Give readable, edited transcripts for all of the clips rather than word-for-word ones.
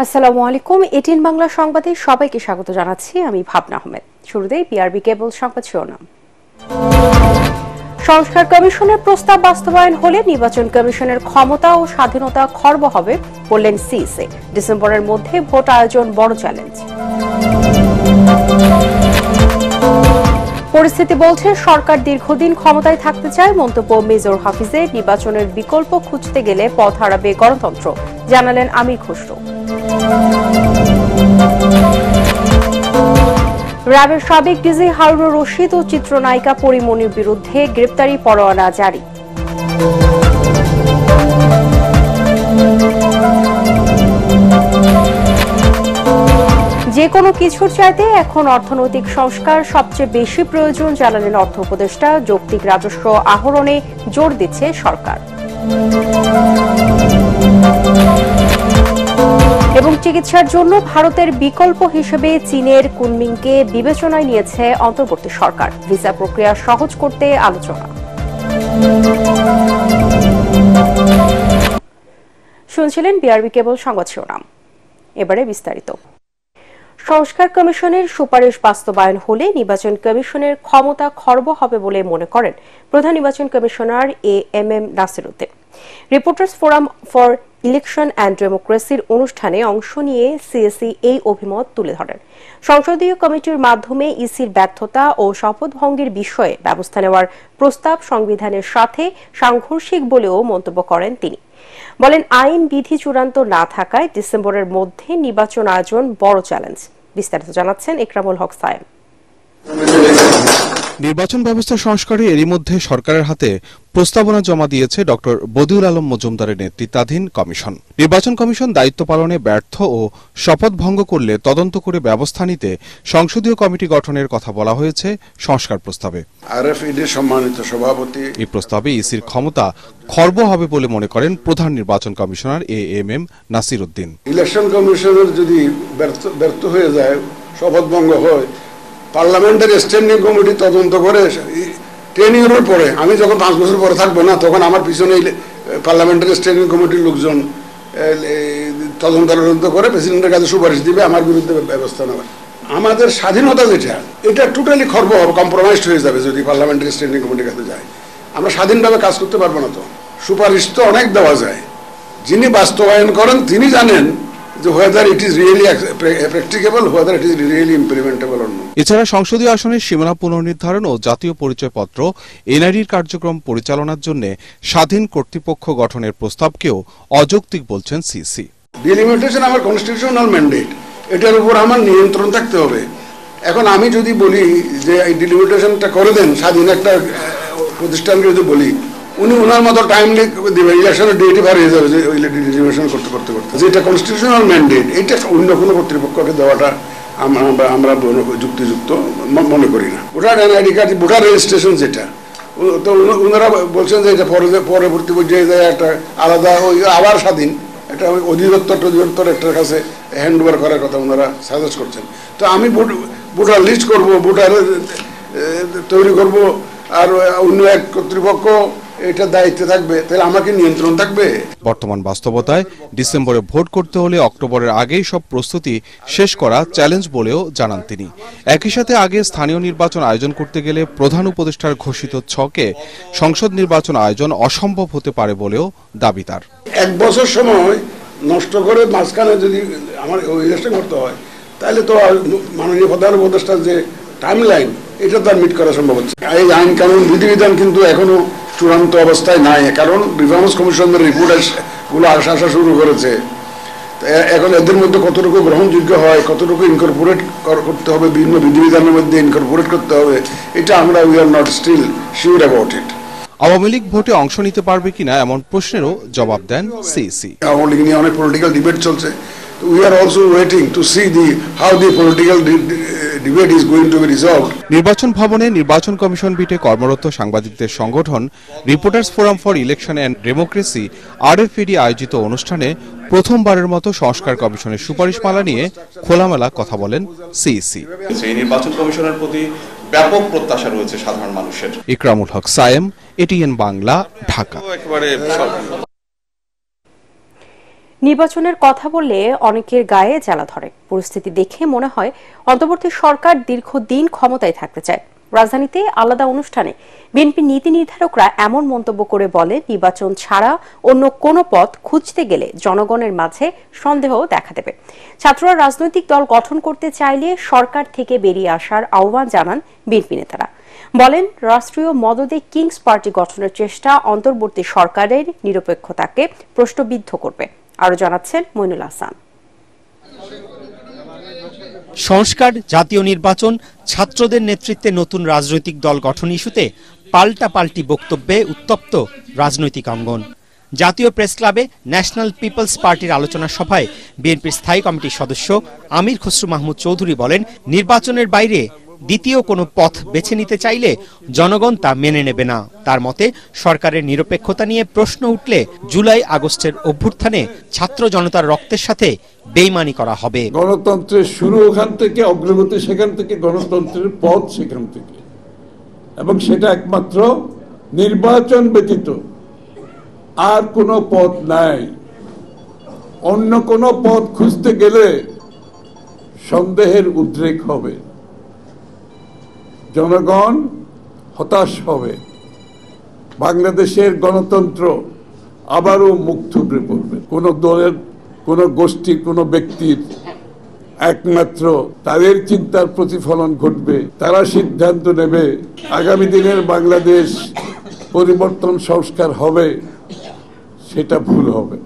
আসসালামু আলাইকুম। এটিএন বাংলা সংবাদে সবাইকে স্বাগত জানাচ্ছি। আমি ভাবনা আহমেদ। শুরুতেই বিআরবি কেবল সংবাদ শিরোনাম। সংস্কার কমিশনের প্রস্তাব বাস্তবায়ন হলে নির্বাচন কমিশনের ক্ষমতা ও স্বাধীনতা খর্ব হবে বললেন সিইসি। ডিসেম্বরের মধ্যে ভোট আয়োজন বড় চ্যালেঞ্জ। পরিস্থিতি বলছে সরকার দীর্ঘদিন ক্ষমতায় থাকতে চায়। মন্তব্য মেজর হাফিজের। নির্বাচনের বিকল্প খুঁজতে গেলে পথ হারাবে গণতন্ত্র, জানালেন আমির খসরু। র্যাবের সাবেক ডিজি হারুনুর রশিদ ও চিত্রনায়িকা পরিমণির বিরুদ্ধে গ্রেপ্তারি পরোয়ানা জারি। যে কোনো কিছুর চাইতে এখন অর্থনৈতিক সংস্কার সবচেয়ে বেশি প্রয়োজন, জানালেন অর্থ উপদেষ্টা। যৌক্তিক রাজস্ব আহরণে জোর দিচ্ছে সরকার। এবং চিকিৎসার জন্য ভারতের বিকল্প হিসেবে চীনের কুনমিংকে বিবেচনায় নিয়েছে অন্তর্বর্তী সরকার। ভিসা প্রক্রিয়া সহজ করতে আলোচনা। শুনছিলেন বিআরবি কেবল সংবাদ শিরোনাম। এবারে বিস্তারিত। সংস্কার কমিশনের সুপারিশ বাস্তবায়ন হলে নির্বাচন কমিশনের ক্ষমতা খর্ব হবে বলে মনে করেন প্রধান নির্বাচন কমিশনার AMM Nasir Uddin. Reporters forum for election and ডেমোক্রেসির অনুষ্ঠানে অংশ নিয়ে সিএসি এই অভিমত তুলে ধরেন। সংসদীয় কমিটির মাধ্যমে ইসির ব্যর্থতা ও শপথভঙ্গের বিষয়ে ব্যবস্থা নেওয়ার প্রস্তাব সংবিধানের সাথে সাংঘর্ষিক বলেও মন্তব্য করেন তিনি। বলেন, আইন বিধি চূড়ান্ত না থাকায় ডিসেম্বরের মধ্যে নির্বাচন আয়োজন বড় চ্যালেঞ্জ। বিস্তারিত জানাচ্ছেন ইকরামুল হক সায়েম। নির্বাচন ব্যবস্থা সংস্কারে এরই মধ্যে সরকারের হাতে প্রস্তাবনা জমা দিয়েছে ডক্টর বদিউল আলম মজুমদারের নেতৃত্বাধীন কমিশন। নির্বাচন কমিশন দায়িত্ব পালনে ব্যর্থ ও শপথ ভঙ্গ করলে তদন্ত করে ব্যবস্থা নিতে সংসদীয় কমিটি গঠনের কথা বলা হয়েছে সংস্কার প্রস্তাবে। আরএফইডির সম্মানিত সভাপতি এই প্রস্তাবে ইসির ক্ষমতা খর্ব হবে বলে মনে করেন প্রধান নির্বাচন কমিশনার এএমএম নাসির উদ্দিন। ইলেকশন কমিশনের যদি ব্যর্থ হয়ে যায়, শপথ ভঙ্গ হয়, পার্লামেন্টের স্ট্যান্ডিং কমিটি তদন্ত করে 10 ইয়ারের পরে, আমি যখন 5 বছর পরে থাকবো না, তখন আমার পিছনে পার্লামেন্টের স্ট্যান্ডিং কমিটির লোকজন তদন্ত করে প্রেসিডেন্টের কাছে সুপারিশ দিবে আমার বিরুদ্ধে ব্যবস্থা নেবে। আমাদের স্বাধীনতা যেটা, এটা টোটালি খর্ব হবে, কম্প্রোমাইজড হয়ে যাবে যদি পার্লামেন্টারি স্ট্যান্ডিং কমিটির কাছে যায়। আমরা স্বাধীনভাবে কাজ করতে পারবো না। তো সুপারিশ তো অনেক দেওয়া যায়, যিনি বাস্তবায়ন করেন তিনি জানেন যে whether it is really practicable, whether it is really implementable or not. এছাড়া সংসদীয় আসনের সীমানা পুনর্নির্ধারণ ও জাতীয় পরিচয়পত্র এনআইডির কার্যক্রম পরিচালনার জন্য স্বাধীন কর্তৃপক্ষ গঠনের প্রস্তাবকেও অযৌক্তিক বলছেন সিসি। ডিলিমিটেশন আমার কনস্টিটিউশনাল ম্যান্ডেট, এটার উপর আমার নিয়ন্ত্রণ থাকতে হবে। এখন আমি যদি বলি যে এই ডিলিমিটেশনটা করে দেন, স্বাধীন একটা প্রতিষ্ঠানকে যদি বলি, উনি ওনার মতো টাইমলি দেবেন, ইলেকশনের ডেটই পার হয়ে যাবে যে ডিলিমিটেশন করতে করতে করতে। যেটা কনস্টিটিউশনাল ম্যান্ডেট, এটা অন্য কোনো কর্তৃপক্ষকে দেওয়াটা আমরা যুক্তিযুক্ত মনে করি না। Voter NID card, voter registration যেটা, তো ওনারা বলছেন যে এটা পরবর্তী পর্যায়ে যায় একটা আলাদা ওই আবার স্বাধীন একটা অধিদপ্তর একটার কাছে হ্যান্ড ওভার করার কথা ওনারা সাজেস্ট করছেন। তো আমি ভোটার লিস্ট করব, ভোটার তৈরি করব, আর অন্য এক কর্তৃপক্ষ এটা দায়িত্বে থাকবে, তাহলে আমাকে নিয়ন্ত্রণ থাকবে। বর্তমান বাস্তবতায় ডিসেম্বরে ভোট করতে হলে অক্টোবরের আগেই সব প্রস্তুতি শেষ করা চ্যালেঞ্জ বলেও জানান তিনি। একই সাথে আগে স্থানীয় নির্বাচন আয়োজন করতে গেলে প্রধান উপদেষ্টার ঘোষিত ছকে সংসদ নির্বাচন আয়োজন অসম্ভব হতে পারে বলেও দাবি তার। 1 বছর সময় নষ্ট করে মাঝখানে যদি আমার ইলেকশন করতে হয়, তাহলে তো মাননীয় প্রধান উপদেষ্টার যে টাইম লাইন, এটা তো আর মিট করা সম্ভব হচ্ছে। এই আইন কানুন বিধিবিধান কিন্তু এখনো চূড়ান্ত অবস্থায় নাই, কারণ রিফর্মস কমিশনের রিপোর্ট গুলো আসা শুরু করেছে। এখন এদের মধ্যে কতটুকু গ্রহণযোগ্য হয়, কতটুকু ইনকর্পোরেট করতে হবে, বিভিন্ন বিধিবিধানের মধ্যে ইনকর্পোরেট করতে হবে, এটা আমরা we are not still sure about it. Awami League ভোটে অংশ নিতে পারবে কিনা এমন প্রশ্নেরও জবাব দেন সিসি। আওয়ামী লীগ নিয়ে অনেক পলিটিক্যাল ডিবেট চলছে। We are also waiting to see how the political debate is going to be resolved. নির্বাচন ভবনে নির্বাচন কমিশন বিটে কর্মরত সাংবাদিকদের সংগঠন reporters forum for election and democracy RFED আয়োজিত অনুষ্ঠানে প্রথমবারের মতো সংস্কার কমিশনের সুপারিশমালা নিয়ে খোলামেলা কথা বলেন সিইসি। এই নির্বাচন কমিশনের প্রতি ব্যাপক প্রত্যাশা রয়েছে সাধারণ মানুষের। ইকরামুল হক সায়েম, এটিএন বাংলা, ঢাকা। নির্বাচনের কথা বললে অনেকের গায়ে জ্বালা ধরে। পরিস্থিতি দেখে মনে হয় অন্তর্বর্তী সরকার দীর্ঘদিন ক্ষমতায় থাকতে চায়। রাজধানীতে আলাদা অনুষ্ঠানে বিএনপি নীতি নির্ধারকরা এমন মন্তব্য করে বলে, নির্বাচন ছাড়া অন্য কোনো পথ খুঁজতে গেলে জনগণের মাঝে সন্দেহ দেখা দেবে। ছাত্ররা রাজনৈতিক দল গঠন করতে চাইলে সরকার থেকে বেরিয়ে আসার আহ্বান জানান বিএনপি নেতারা। বলেন, রাষ্ট্রীয় মদদে কিংস পার্টি গঠনের চেষ্টা অন্তর্বর্তী সরকারের নিরপেক্ষতাকে প্রশ্নবিদ্ধ করবে। আরো জানাচ্ছেন মইনুল হাসান। সংস্কার, জাতীয় নির্বাচন, ছাত্রদের নেতৃত্বে নতুন রাজনৈতিক দল গঠন ইস্যুতে পাল্টাপাল্টি বক্তব্যে উত্তপ্ত রাজনৈতিক অঙ্গন। জাতীয় প্রেস ক্লাবে ন্যাশনাল পিপলস পার্টির আলোচনা সভায় বিএনপির স্থায়ী কমিটির সদস্য আমির খসরু মাহমুদ চৌধুরী বলেন, নির্বাচনের বাইরে দ্বিতীয় কোনো পথ বেছে নিতে চাইলে জনগণ তা মেনে নেবে না। তার মতে, সরকারের নিরপেক্ষতা নিয়ে প্রশ্ন উঠলে জুলাই আগস্টের অভ্যুত্থানে ছাত্র জনতার রক্তের সাথে বেইমানি করা হবে। গণতন্ত্রের শুরু ওখান থেকে, অগ্রগতি সেখান থেকে, গণতন্ত্রের পথ সেখান থেকে, এবং সেটা একমাত্র নির্বাচন ব্যতীত আর কোনো পথ নাই। অন্য কোনো পথ খুঁজতে গেলে সন্দেহের উদ্রেক হবে, জনগণ হতাশ হবে, বাংলাদেশের গণতন্ত্র আবারও মুখ থুবড়ে পড়বে। কোনো দলের, কোনো গোষ্ঠীর, কোনো ব্যক্তির একমাত্র তাদের চিন্তার প্রতিফলন ঘটবে। তারা সিদ্ধান্ত নেবে আগামী দিনের বাংলাদেশ পরিবর্তন, সংস্কার হবে, সেটা ভুল হবে।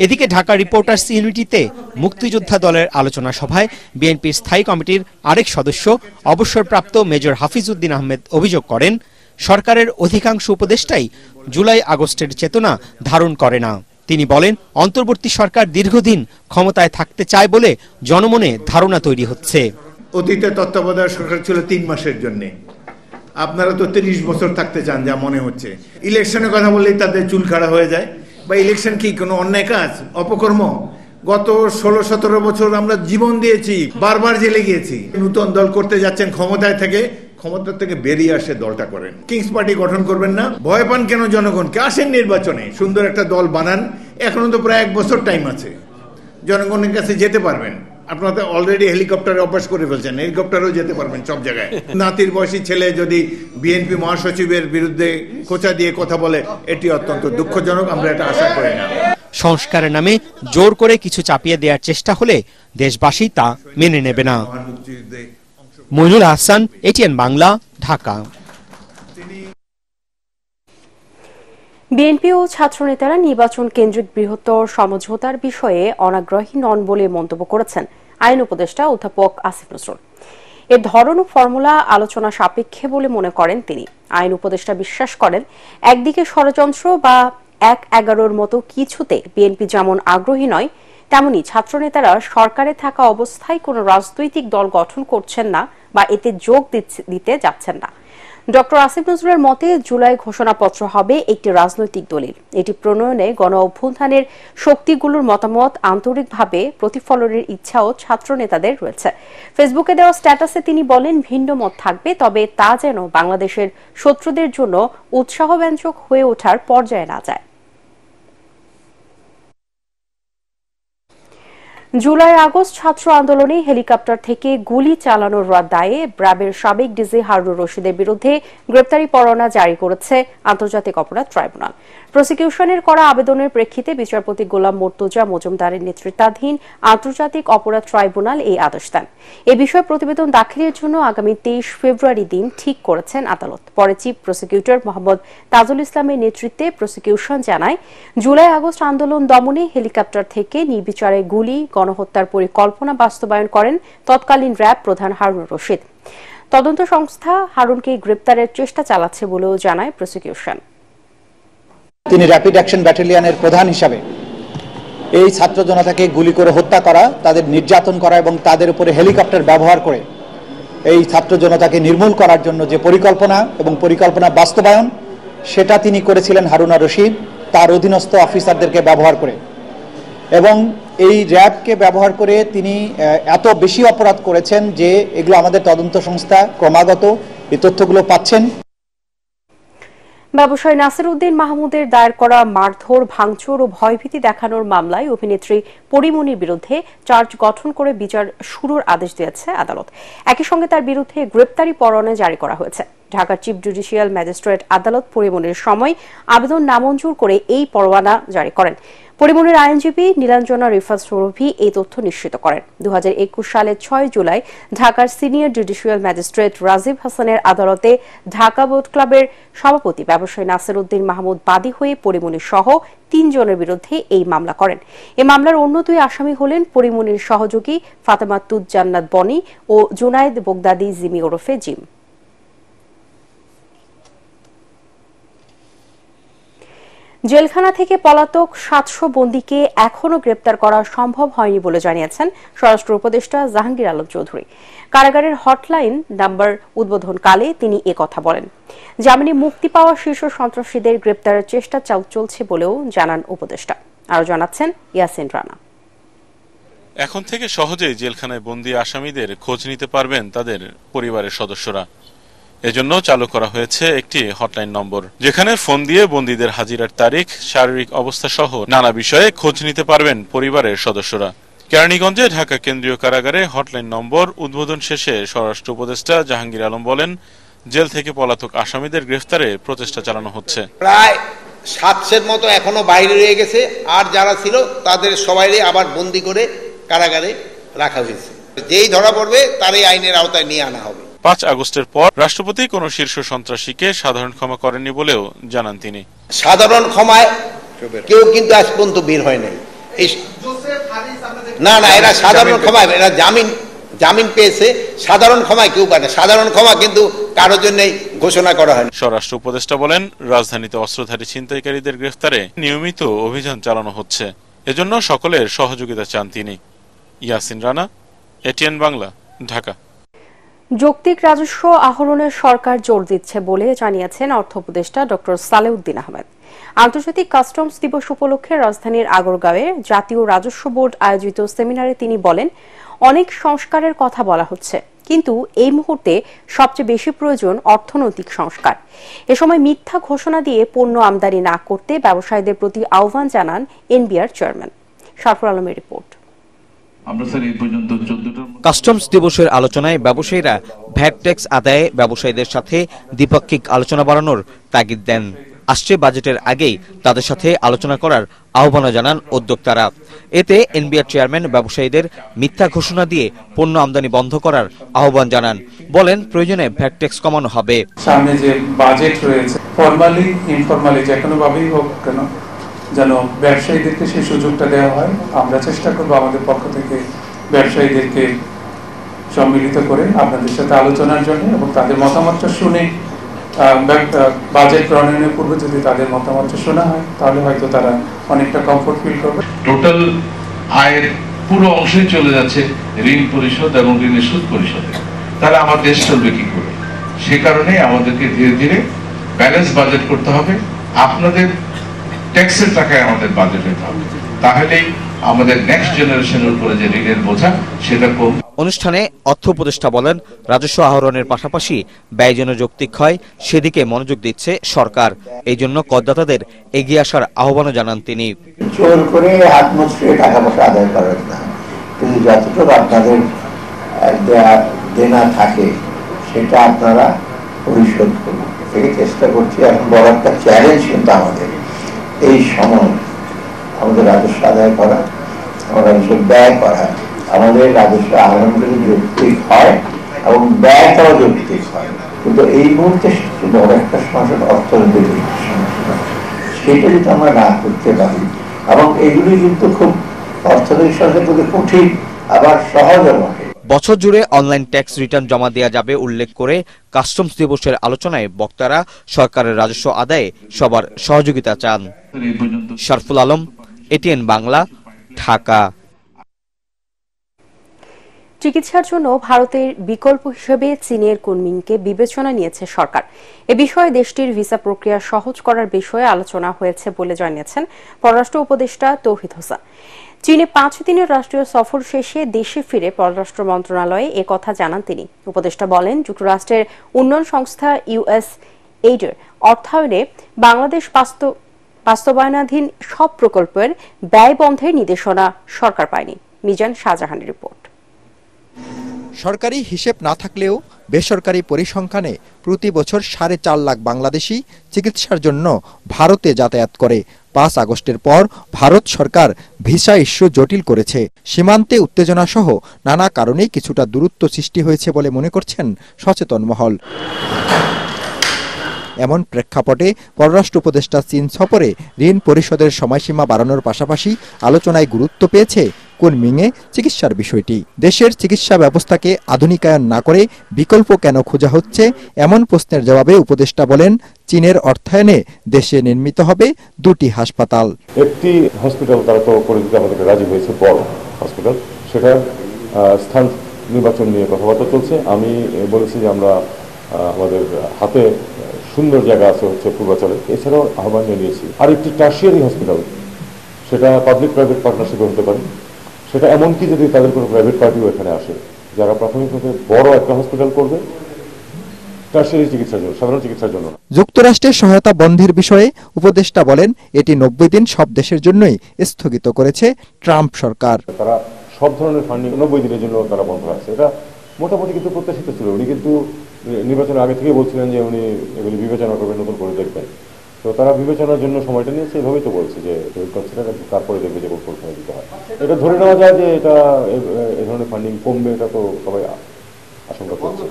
এদিকে ঢাকা রিপোর্টার্স ইউনিটিতে মুক্তিযোদ্ধা দলের আলোচনা সভায় বিএনপির স্থায়ী কমিটির আরেক সদস্য অবসরপ্রাপ্ত মেজর হাফিজউদ্দিন আহমেদ অভিযোগ করেন, সরকারের অধিকাংশ উপদেষ্টাই জুলাই আগস্টের চেতনা ধারণ করে না। তিনি বলেন, অন্তর্বর্তী সরকার দীর্ঘদিন ক্ষমতায় থাকতে চায় বলে জনমনে ধারণা তৈরি হচ্ছে। অতীতে তত্ত্বাবধায়ক সরকার ছিল 3 মাসের জন্য, আপনারা তো 30 বছর থাকতে চান যা মনে হচ্ছে। ইলেকশনের কথা বললেই তাদের চুল খাড়া হয়ে যায়। বা ইলেকশন কি কোনো অন্যায় কাজ, অপকর্ম? গত 16-17 বছর আমরা জীবন দিয়েছি, বারবার জেলে গিয়েছি। নতুন দল করতে যাচ্ছেন, ক্ষমতায় থেকে, ক্ষমতা থেকে বেরিয়ে আসে দলটা করেন। কিংস পার্টি গঠন করবেন না, ভয় পান কেন জনগণকে? আসেন নির্বাচনে, সুন্দর একটা দল বানান। এখনো তো প্রায় 1 বছর টাইম আছে, জনগণের কাছে যেতে পারবেন। আপনারা তো অলরেডি হেলিকপ্টারে অভ্যাস করে ফেলছেন, হেলিকপ্টারেও যেতে পারবেন সব জায়গায়। নাতির বয়সী ছেলে যদি বিএনপি মহাসচিবের বিরুদ্ধে খোঁচা দিয়ে কথা বলে, এটি অত্যন্ত দুঃখজনক। আমরা এটা আশা করি না। সংস্কারের নামে জোর করে কিছু চাপিয়ে দেওয়ার চেষ্টা হলে দেশবাসী তা মেনে নেবে না। মইনুল হাসান, এটিএন বাংলা, ঢাকা। বিএনপি ও ছাত্রনেতারা নির্বাচন কেন্দ্রিক বৃহত্তর সমঝোতার বিষয়ে অনাগ্রহী নন বলে মন্তব্য করেছেন আইন উপদেষ্টা অধ্যাপক আসিফ নজরুল। এর ধরন ও ফর্মুলা আলোচনা সাপেক্ষে বলে মনে করেন তিনি। আইন উপদেষ্টা বিশ্বাস করেন, একদিকে ষড়যন্ত্র বা 1-11 মতো কিছুতে বিএনপি যেমন আগ্রহী নয়, তেমনি ছাত্রনেতারা সরকারে থাকা অবস্থায় কোনো রাজনৈতিক দল গঠন করছেন না বা এতে যোগ দিতে যাচ্ছেন না। ডক্টর আসিফ নজরুলের মতে, জুলাই ঘোষণাপত্র হবে একটি রাজনৈতিক দলিল। এটি প্রণয়নে গণ অভ্যুত্থানের শক্তিগুলোর মতামত আন্তরিকভাবে প্রতিফলনের ইচ্ছাও ছাত্র নেতাদের রয়েছে। ফেসবুকে দেওয়া স্ট্যাটাসে তিনি বলেন, ভিন্ন মত থাকবে, তবে তা যেন বাংলাদেশের শত্রুদের জন্য উৎসাহব্যঞ্জক হয়ে ওঠার পর্যায়ে না যায়। জুলাই আগস্ট ছাত্র আন্দোলনে হেলিকপ্টার থেকে গুলি চালানোর দায়ে র্যাবের সাবেক ডিজি হারুনুর রশিদের বিরুদ্ধে গ্রেপ্তারি পরোয়ানা জারি করেছে আন্তর্জাতিক অপরাধ ট্রাইব্যুনাল। প্রসিকিউশনের করা আবেদনের প্রেক্ষিতে বিচারপতি গোলাম মুর্তজা মজুমদারের নেতৃত্বাধীন আন্তর্জাতিক অপরাধ ট্রাইব্যুনাল এই আদেশ দেন। এ বিষয়ে প্রতিবেদন দাখিলের জন্য আগামী 23 ফেব্রুয়ারি দিন ঠিক করেছেন আদালত। পরে চিফ প্রসিকিউটর মোহাম্মদ তাজুল ইসলামের নেতৃত্বে প্রসিকিউশন জানায়, জুলাই আগস্ট আন্দোলন দমনে হেলিকপ্টার থেকে নির্বিচারে গুলি, গণহত্যার পরিকল্পনা বাস্তবায়ন করেন তৎকালীন র্যাব প্রধান হারুনুর রশিদ। তদন্ত সংস্থা হারুনকে গ্রেপ্তারের চেষ্টা চালাচ্ছে বলেও জানায় প্রসিকিউশন। তিনি র্যাপিড অ্যাকশন ব্যাটালিয়নের প্রধান হিসাবে এই ছাত্র জনতাকে গুলি করে হত্যা করা, তাদের নির্যাতন করা এবং তাদের উপরে হেলিকপ্টার ব্যবহার করে এই ছাত্র জনতাকে নির্মূল করার জন্য যে পরিকল্পনা এবং পরিকল্পনা বাস্তবায়ন, সেটা তিনি করেছিলেন হারুনুর রশিদ তার অধীনস্থ অফিসারদেরকে ব্যবহার করে। এবং এই র্যাবকে ব্যবহার করে তিনি এত বেশি অপরাধ করেছেন যে এগুলো আমাদের তদন্ত সংস্থা ক্রমাগত এই তথ্যগুলো পাচ্ছেন। ব্যবসায়ী নাসির উদ্দিন মাহমুদের দায়ের করা মারধর, ভাঙচুর ও ভয়ভীতি দেখানোর মামলায় অভিনেত্রী পরিমণির বিরুদ্ধে চার্জ গঠন করে বিচার শুরুর আদেশ দিয়েছে আদালত। একই সঙ্গে তার বিরুদ্ধে গ্রেপ্তারি পরোয়ানা জারি করা হয়েছে। ঢাকার চিফ জুডিশিয়াল ম্যাজিস্ট্রেট আদালত পরিমণির সময় আবেদন নামঞ্জুর করে এই পরোয়ানা জারি করেন। পরিমণির আইনজীবী নীলাঞ্জনা রিফাত সুরভি এই তথ্য নিশ্চিত করেন। 2021 সালের 6 জুলাই ঢাকার সিনিয়র জুডিশিয়াল ম্যাজিস্ট্রেট রাজীব হাসানের আদালতে ঢাকা বোট ক্লাবের সভাপতি ব্যবসায়ী নাসির উদ্দিন মাহমুদ বাদী হয়ে পরিমণি সহ 3 জনের বিরুদ্ধে এই মামলা করেন। এই মামলার অন্য 2 আসামি হলেন পরিমণির সহযোগী ফাতেমা তুজ জান্নাত বনি ও জুনায়েদ বগদাদি জিমি ওরফে জিম। জেলখানা থেকে পলাতক 700 বন্দীকে এখনো গ্রেপ্তার করা সম্ভব হয়নি বলে জানিয়েছেন স্বরাষ্ট্র উপদেষ্টা জাহাঙ্গীর আলম চৌধুরী। কারাগারের হটলাইন নাম্বার উদ্বোধনকালে তিনি একথা বলেন। জামিনে মুক্তি পাওয়া শীর্ষ সন্ত্রাসীদের গ্রেপ্তারের চেষ্টা চলছে বলেও জানান উপদেষ্টা। আরও জানাচ্ছেন ইয়াসিন রানা। এখন থেকে সহজেই জেলখানায় বন্দী আসামিদের খোঁজ নিতে পারবেন তাদের পরিবারের সদস্যরা। এজন্য চালু করা হয়েছে একটি হটলাইন নম্বর, যেখানে ফোন দিয়ে বন্দীদের হাজিরার তারিখ, শারীরিক অবস্থা সহ নানা বিষয়ে খোঁজ নিতে পারবেন পরিবারের সদস্যরা। কেরানীগঞ্জে ঢাকা কেন্দ্রীয় কারাগারে হটলাইন নম্বর উদ্বোধন শেষে স্বরাষ্ট্র উপদেষ্টা জাহাঙ্গীর আলম বলেন, জেল থেকে পলাতক আসামিদের গ্রেফতারে প্রচেষ্টা চালানো হচ্ছে। প্রায় 700-এর মতো এখনো বাইরে রয়ে গেছে, আর যারা ছিল তাদের সবাই আবার বন্দী করে কারাগারে রাখা হয়েছে। যেই ধরা পড়বে তারই আইনের আওতায় নিয়ে আনা হবে। 5 আগস্টের পর রাষ্ট্রপতি কোন শীর্ষ সন্ত্রাসীকে সাধারণ ক্ষমা করেননি বলেও জানান তিনি। সাধারণ ক্ষমায় কেউ কিন্তু আজ পর্যন্ত বের হয় নাই। না, এরা সাধারণ ক্ষমায়, এরা জামিন পেয়েছে, সাধারণ ক্ষমায় কেউ পায় না। সাধারণ ক্ষমা কিন্তু কারোর জন্যই ঘোষণা করা হয়। স্বরাষ্ট্র উপদেষ্টা বলেন, রাজধানীতে অস্ত্রধারী ছিনতাইকারীদের গ্রেফতারে নিয়মিত অভিযান চালানো হচ্ছে, এজন্য সকলের সহযোগিতা চান তিনি। ইয়াসিন রানা, এটিএন বাংলা, ঢাকা। যৌক্তিক রাজস্ব আহরণে সরকার জোর দিচ্ছে বলে জানিয়েছেন অর্থ উপদেষ্টা ডক্টর সালেউদ্দিন আহমেদ। আন্তর্জাতিক কাস্টমস দিবস উপলক্ষে রাজধানীর আগারগাঁওয়ে জাতীয় রাজস্ব বোর্ড আয়োজিত সেমিনারে তিনি বলেন, অনেক সংস্কারের কথা বলা হচ্ছে, কিন্তু এই মুহূর্তে সবচেয়ে বেশি প্রয়োজন অর্থনৈতিক সংস্কার। এ সময় মিথ্যা ঘোষণা দিয়ে পণ্য আমদানি না করতে ব্যবসায়ীদের প্রতি আহ্বান জানান এনবিআর চেয়ারম্যান। সারফুল আলমের রিপোর্ট। কাস্টমস দিবসের আলোচনায় ব্যবসায়ীরা ভ্যাট ট্যাক্স আদায়ে ব্যবসায়ীদের সাথে দ্বিপাক্ষিক আলোচনা বাড়ানোর তাগিদ দেন। আসছে বাজেটের আগেই তাদের সাথে আলোচনা করার আহ্বান জানান উদ্যোক্তারা। এতে এনবিআর চেয়ারম্যান ব্যবসায়ীদের মিথ্যা ঘোষণা দিয়ে পণ্য আমদানি বন্ধ করার আহ্বান জানান। বলেন, প্রয়োজনে ভ্যাট ট্যাক্স কমানো হবে। সামনে যে বাজেট রয়েছে, ফরমালি ইনফরমালি যে কোনো ভাবেই হোক কেন, যেন ব্যবসায়ীদেরকে সেই সুযোগটা দেওয়া হয়। আমরা চেষ্টা করবো আমাদের পক্ষ থেকে ব্যবসায়ীদেরকে সম্মিলিত করে আপনাদের সাথে আলোচনার জন্য, এবং তাদের মতামতটা শুনে বাজেট প্রণয়নের পূর্বে যদি তাদের মতামতটা শোনা হয়, তাহলে হয়তো তারা অনেকটা কমফোর্ট ফিল করবে। টোটাল আয়ের পুরো অংশে চলে যাচ্ছে ঋণ পরিশোধ এবং ঋণের সুদ পরিশোধে। তাহলে আমার দেশ চলবে কি করে? সে কারণে আমাদেরকে ধীরে ধীরে ব্যালেন্স বাজেট করতে হবে। আপনাদের ট্যাক্সের টাকায় আমাদের বাজেট হতে হবে, তাহলেই আমাদের নেক্সট জেনারেশনের উপরে যে ঋণের বোঝা সেটা কম। অনুষ্ঠানে অর্থ উপদেষ্টা বলেন, রাজস্ব আহরণের পাশাপাশি ব্যয় যেন যৌক্তিক হয় সেদিকে মনোযোগ দিচ্ছে সরকার। এই জন্য করদাতাদের এগিয়ে আসার আহ্বানও জানান তিনি। জোর করে হাত মুচড়ে টাকা পয়সা আদায় করেন না, কিন্তু যতটুকু আপনাদের দেনা থাকে সেটা আপনারা পরিশোধ করুন। থেকে চেষ্টা করছি। এখন বড় একটা চ্যালেঞ্জ কিন্তু আমাদের এই সময় আমাদের রাজস্ব আদায় করা, আমাদের রাজস্ব ব্যয় করা, আমাদের রাজস্ব আহরণ যদি যৌক্তিক হয় এবং ব্যয়টাও যৌক্তিক হয়। কিন্তু এই মুহূর্তে সবচেয়ে বড় একটা সমস্যা অর্থনৈতিক সমস্যা, সেটা যদি আমরা না করতে পারি, এবং এগুলি কিন্তু খুব অর্থনৈতিক সমস্যা কিন্তু কঠিন আবার সহজও বটে। বছর জুড়ে অনলাইন ট্যাক্স রিটার্ন জমা দেওয়া যাবে উল্লেখ করে কাস্টমস দিবসের আলোচনায় বক্তারা সরকারের রাজস্ব আদায়ে সবার সহযোগিতা চান। সারফুল আলম, এটিএন বাংলা, ঢাকা। চিকিৎসার জন্য ভারতের বিকল্প হিসেবে চীনের কুনমিংকে বিবেচনা নিয়েছে সরকার। এ বিষয়ে দেশটির ভিসা প্রক্রিয়া সহজ করার বিষয়ে আলোচনা হয়েছে বলে জানিয়েছেন পররাষ্ট্র উপদেষ্টা তৌহিদ হোসেন। চীনে 5 দিনের রাষ্ট্রীয় সফর শেষে দেশে ফিরে পররাষ্ট্র মন্ত্রণালয়ে একথা জানান তিনি। উপদেষ্টা বলেন, যুক্তরাষ্ট্রের উন্নয়ন সংস্থা এইডের অর্থায়নে বাংলাদেশ বাস্তবায়নাধীন সব প্রকল্পের ব্যয় বন্ধের নির্দেশনা সরকার পায়নি। মিজান শাহজাহানের রিপোর্ট। সরকারি হিসেব না থাকলেও বেসরকারি পরিসংখ্যানে প্রতি বছর 4.5 লাখ বাংলাদেশি চিকিৎসার জন্য ভারতে যাতায়াত করে। 5 আগস্টের পর ভারত সরকার ভিসা ইস্যু জটিল করেছে। সীমান্তে উত্তেজনা সহ নানা কারণে কিছুটা দূরত্ব সৃষ্টি হয়েছে বলে মনে করছেন সচেতন মহল। এমন প্রেক্ষাপটে পররাষ্ট্র উপদেষ্টা চীন সফরে ঋণ পরিশোধের সময়সীমা বাড়ানোর পাশাপাশি আলোচনায় গুরুত্ব পেয়েছে কুনমিংয়ে চিকিৎসার বিষয়টি। দেশের চিকিৎসা ব্যবস্থাকে আধুনিকায়ন না করে বিকল্প কেন খোঁজা হচ্ছে, এমন প্রশ্নের জবাবে উপদেষ্টা বলেন, চীনের অর্থায়নে দেশে নির্মিত হবে 2টি হাসপাতাল। একটি হসপিটাল তারা তো করে দিতে আমাদেরকে রাজি হয়েছে, বড় হসপিটাল, সেটা স্থান নির্বাচন নিয়ে কথাবার্তা চলছে। আমি বলেছি যে আমরা আমাদের হাতে সুন্দর জায়গা আছে হচ্ছে পূর্বাচলে, এছাড়াও আহ্বান জানিয়েছি আরেকটি টার্সিয়ারি হসপিটাল, সেটা পাবলিক প্রাইভেট পার্টনারশিপে হতে পারে। সেটা এমনকি যদি তাদের কোনো প্রাইভেট পার্টিও এখানে আসে, যারা প্রাথমিকভাবে বড় একটা হসপিটাল করবে টার্সিয়ারি চিকিৎসার জন্য, সাধারণ চিকিৎসার জন্য। যুক্তরাষ্ট্রের সহায়তা বন্ধের বিষয়ে উপদেষ্টা বলেন, এটি 90 দিন সব দেশের জন্যই স্থগিত করেছে ট্রাম্প সরকার। তারা সব ধরনের ফান্ডিং 90 দিনের জন্য তারা বন্ধ রাখছে। এটা মোটামুটি কিন্তু প্রত্যাশিত ছিল। উনি কিন্তু নির্বাচনের আগে থেকে বলছিলেন যে উনি এগুলি বিবেচনা করবেন, নতুন করে দেখবেন। তো তারা বিবেচনার জন্য সময়টা নিয়েছে, এভাবেই তো বলছে যে তারপরে দেখবে যে কোথায় দিতে হয়। এটা ধরে নেওয়া যায় যে এটা এই ধরনের ফান্ডিং কমবে, এটা তো সবাই আশঙ্কা করছে।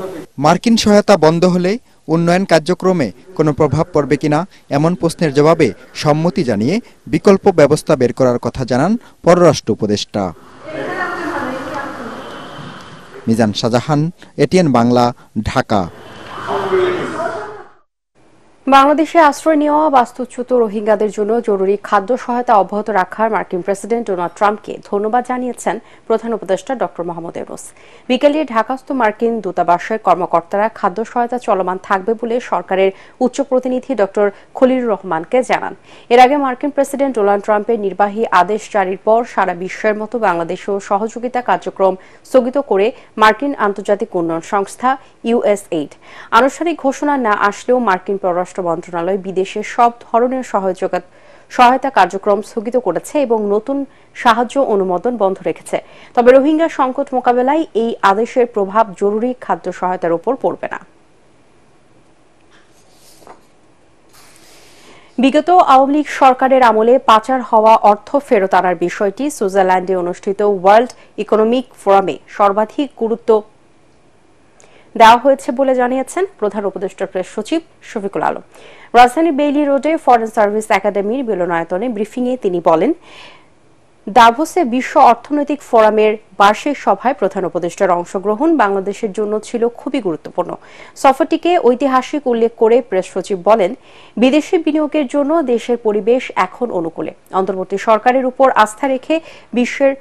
মার্কিন সহায়তা বন্ধ হলে উন্নয়ন কার্যক্রমে কোনো প্রভাব পড়বে কিনা এমন প্রশ্নের জবাবে সম্মতি জানিয়ে বিকল্প ব্যবস্থা বের করার কথা জানান পররাষ্ট্র উপদেষ্টা। মিজান শাহজাহান, এটিএন বাংলা, ঢাকা। বাংলাদেশে আশ্রয় নেওয়া বাস্তুচ্যুত রোহিঙ্গাদের জন্য জরুরি খাদ্য সহায়তা অব্যাহত রাখার মার্কিন প্রেসিডেন্ট ডোনাল্ড ট্রাম্পকে ধন্যবাদ জানিয়েছেন প্রধান উপদেষ্টা ডক্টর মোহাম্মদ ইউনূস। বিকেলে ঢাকাস্থ মার্কিন দূতাবাসের কর্মকর্তারা খাদ্য সহায়তা চলমান থাকবে বলে সরকারের উচ্চ প্রতিনিধি ডক্টর খলিলুর রহমানকে জানান। এর আগে মার্কিন প্রেসিডেন্ট ডোনাল্ড ট্রাম্পের নির্বাহী আদেশ জারির পর সারা বিশ্বের মতো বাংলাদেশেও সহযোগিতা কার্যক্রম স্থগিত করে মার্কিন আন্তর্জাতিক উন্নয়ন সংস্থা ইউএসএইড। আনুষ্ঠানিক ঘোষণা না আসলেও মার্কিন পররাষ্ট্র মন্ত্রণালয় বিদেশে সব ধরনের সহায়তা কার্যক্রম স্থগিত করেছে এবং নতুন সাহায্য অনুমোদন বন্ধ রেখেছে। তবে রোহিঙ্গা সংকট মোকাবেলায় এই আদেশের প্রভাব জরুরি খাদ্য সহায়তার উপর পড়বে না। বিগত আওয়ামী লীগ সরকারের আমলে পাচার হওয়া অর্থ ফেরত আনার বিষয়টি সুইজারল্যান্ডে অনুষ্ঠিত ওয়ার্ল্ড ইকোনমিক ফোরামে সর্বাধিক গুরুত্ব দেওয়া হয়েছে বলে জানিয়েছেন প্রধান উপদেষ্টার প্রেস সচিব শফিকুল আলম। রাজধানীর বেইলি রোডে ফরেন সার্ভিস একাডেমির মিলনায়তনে ব্রিফিংয়ে তিনি বলেন, দাভোসে বিশ্ব অর্থনৈতিক ফোরামের বার্ষিক সভায় প্রধান উপদেষ্টার অংশগ্রহণ বাংলাদেশের জন্য ছিল খুবই গুরুত্বপূর্ণ। সফরটিকে ঐতিহাসিক উল্লেখ করে প্রেস সচিব বলেন, বিদেশি বিনিয়োগের জন্য দেশের পরিবেশ এখন অনুকূলে। অন্তর্বর্তী সরকারের উপর আস্থা রেখে বিশ্বের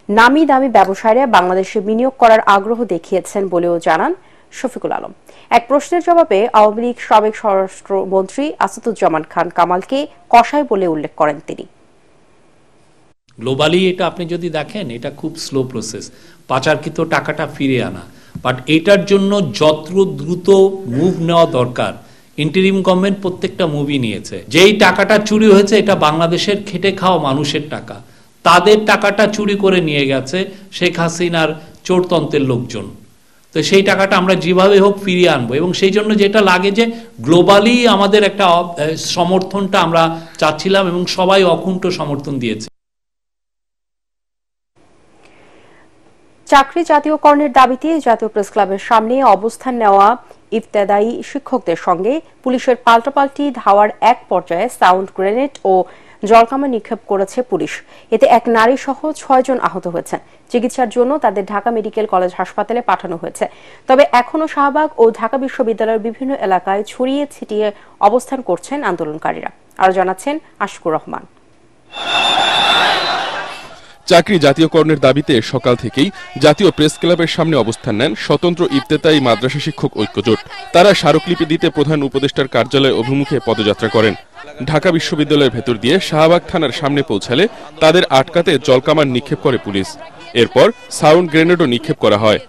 নামি দামি ব্যবসায়ীরা বাংলাদেশে বিনিয়োগ করার আগ্রহ দেখিয়েছেন বলেও জানান শফিকুল আলম। এক প্রশ্নের জবাবে আওয়ামী লীগ সাবেক স্বরাষ্ট্রমন্ত্রী আসাদুজ্জামান খান কামালকে কসাই বলে উল্লেখ করেন তিনি। গ্লোবালি এটা আপনি যদি দেখেন, এটা খুব স্লো প্রসেস, পাচারকৃত টাকাটা ফিরে আনা। বাট এটার জন্য যত দ্রুত মুভ নেওয়া দরকার, ইন্টারিম গভর্নমেন্ট প্রত্যেকটা মুভই নিয়েছে। যেই টাকাটা চুরি হয়েছে এটা বাংলাদেশের খেটে খাওয়া মানুষের টাকা, তাদের টাকাটা চুরি করে নিয়ে গেছে শেখ হাসিনার চোরতন্ত্রের লোকজন। তো সেই টাকাটা আমরা যেভাবে হোক ফিরিয়ে আনবো, এবং সেই জন্য যেটা লাগে যে গ্লোবালি আমাদের একটা সমর্থনটা আমরা চাচ্ছিলাম এবং সবাই অকুণ্ঠ সমর্থন দিয়েছে। চাকরি জাতীয়করণের দাবিতে জাতীয় প্রেস ক্লাবের সামনে অবস্থান নেওয়া ইফতেদায়ী শিক্ষকদের সঙ্গে পুলিশের পাল্টাপাল্টি ধাওয়ার এক পর্যায়ে সাউন্ড গ্রেনেড ও জলকামান নিক্ষেপ করেছে পুলিশ। এতে এক নারী সহ 6 জন আহত হয়েছেন। চিকিৎসার জন্য তাদের ঢাকা মেডিকেল কলেজ হাসপাতালে পাঠানো হয়েছে। তবে এখনও শাহবাগ ও ঢাকা বিশ্ববিদ্যালয়ের বিভিন্ন এলাকায় ছড়িয়ে ছিটিয়ে অবস্থান করছেন আন্দোলনকারীরা। আরো জানাচ্ছেন আশকুর রহমান। চাকরি জাতীয়করণের দাবিতে সকাল থেকেই জাতীয় প্রেস ক্লাবের সামনে অবস্থান নেন স্বতন্ত্র ইফতেতায়ী মাদ্রাসা শিক্ষক ঐক্যজোট। তারা স্মারকলিপি দিতে প্রধান উপদেষ্টার কার্যালয় অভিমুখে পদযাত্রা করেন। ঢাকা বিশ্ববিদ্যালয়ের ভেতর দিয়ে শাহবাগ থানার সামনে পৌঁছালে তাদের আটকাতে জলকামান নিক্ষেপ করে পুলিশ। এরপর সাউন্ড গ্রেনেডও নিক্ষেপ করা হয়।